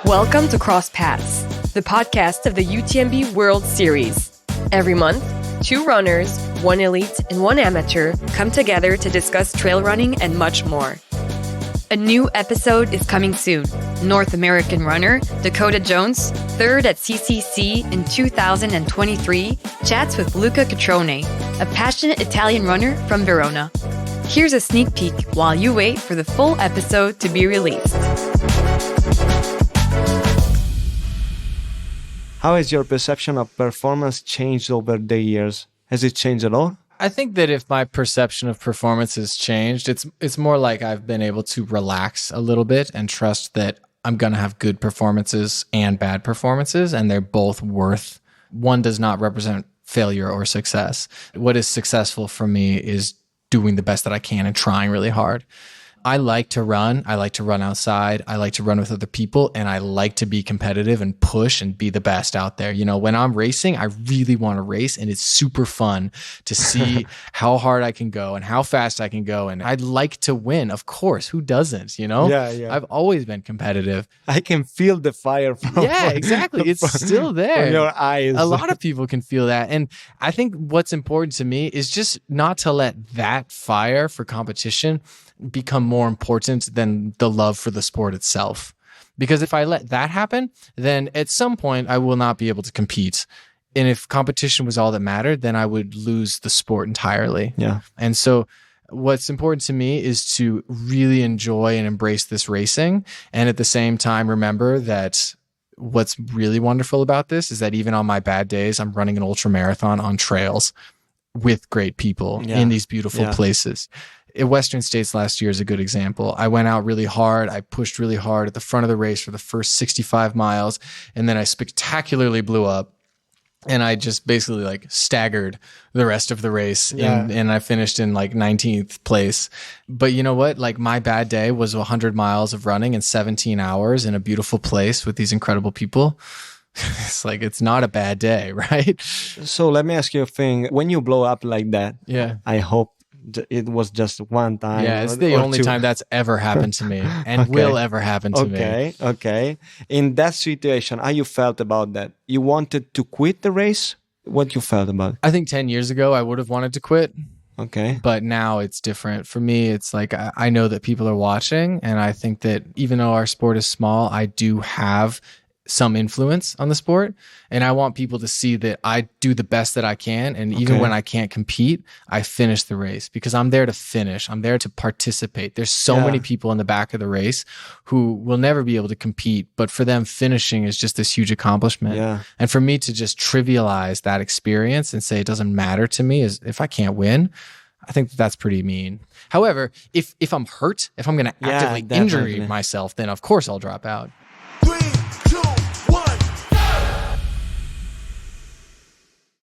Welcome to Cross Paths, the podcast of the UTMB World Series. Every month, two runners, one elite and one amateur, come together to discuss trail running and much more. A new episode is coming soon. North American runner Dakota Jones, third at CCC in 2023, chats with Luca Quattrone, a passionate Italian runner from Verona. Here's a sneak peek while you wait for the full episode to be released. How has your perception of performance changed over the years? Has it changed at all? I think that if my perception of performance has changed, it's more like I've been able to relax a little bit and trust that I'm going to have good performances and bad performances, and they're both worth. One does not represent failure or success. What is successful for me is doing the best that I can and trying really hard. I like to run. I like to run outside. I like to run with other people, and I like to be competitive and push and be the best out there. You know, when I'm racing, I really want to race, and it's super fun to see how hard I can go and how fast I can go. And I'd like to win. Of course, who doesn't, you know? Yeah. I've always been competitive. I can feel the fire from Yeah, exactly. It's still there. From your eyes. A lot of people can feel that. And I think what's important to me is just not to let that fire for competition become more important than the love for the sport itself. Because if I let that happen, then at some point I will not be able to compete. And if competition was all that mattered, then I would lose the sport entirely. Yeah. And so what's important to me is to really enjoy and embrace this racing. And at the same time, remember that what's really wonderful about this is that even on my bad days, I'm running an ultra marathon on trails with great people in these beautiful places. In Western States last year is a good example. I went out really hard. I pushed really hard at the front of the race for the first 65 miles. And then I spectacularly blew up. And I just basically like staggered the rest of the race. And I finished in like 19th place. But you know what? Like my bad day was 100 miles of running in 17 hours in a beautiful place with these incredible people. It's like, it's not a bad day, right? So let me ask you a thing. When you blow up like that, I hope it was just one time. Yeah, it's the only time that's ever happened to me and will ever happen to me. Okay. In that situation, how you felt about that? You wanted to quit the race? What you felt about it? I think 10 years ago, I would have wanted to quit. Okay. But now it's different. For me, it's like I know that people are watching. And I think that even though our sport is small, I do have some influence on the sport, and I want people to see that I do the best that I can, and even when I can't compete, I finish the race because I'm there to finish. I'm there to participate. There's so many people in the back of the race who will never be able to compete, but for them, finishing is just this huge accomplishment. And for me to just trivialize that experience and say it doesn't matter to me is if I can't win, I think that's pretty mean. However, if I'm hurt, if I'm going to actively injure myself, then of course I'll drop out.